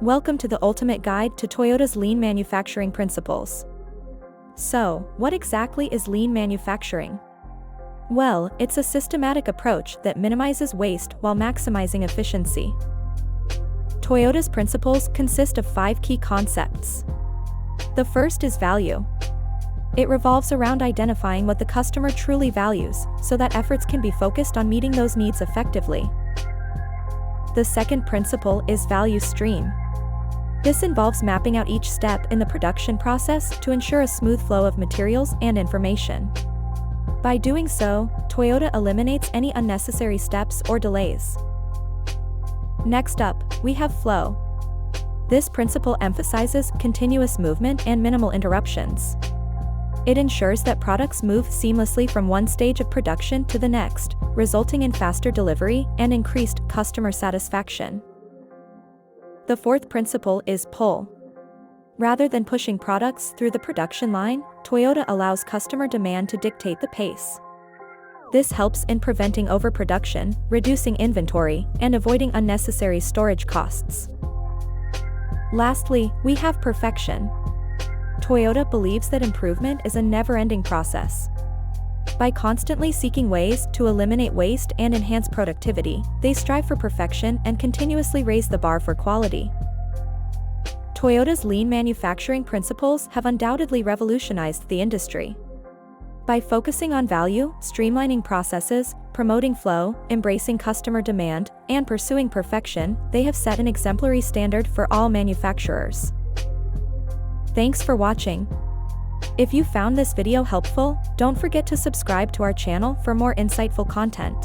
Welcome to the ultimate guide to Toyota's lean manufacturing principles. So, what exactly is lean manufacturing? Well, it's a systematic approach that minimizes waste while maximizing efficiency. Toyota's principles consist of 5 key concepts. The first is value. It revolves around identifying what the customer truly values, so that efforts can be focused on meeting those needs effectively. The second principle is value stream. This involves mapping out each step in the production process to ensure a smooth flow of materials and information. By doing so, Toyota eliminates any unnecessary steps or delays. Next up, we have flow. This principle emphasizes continuous movement and minimal interruptions. It ensures that products move seamlessly from one stage of production to the next, resulting in faster delivery and increased customer satisfaction. The fourth principle is pull. Rather than pushing products through the production line, Toyota allows customer demand to dictate the pace. This helps in preventing overproduction, reducing inventory, and avoiding unnecessary storage costs. Lastly, we have perfection. Toyota believes that improvement is a never-ending process. By constantly seeking ways to eliminate waste and enhance productivity, they strive for perfection and continuously raise the bar for quality. Toyota's lean manufacturing principles have undoubtedly revolutionized the industry. By focusing on value, streamlining processes, promoting flow, embracing customer demand, and pursuing perfection, they have set an exemplary standard for all manufacturers. Thanks for watching. If you found this video helpful, don't forget to subscribe to our channel for more insightful content.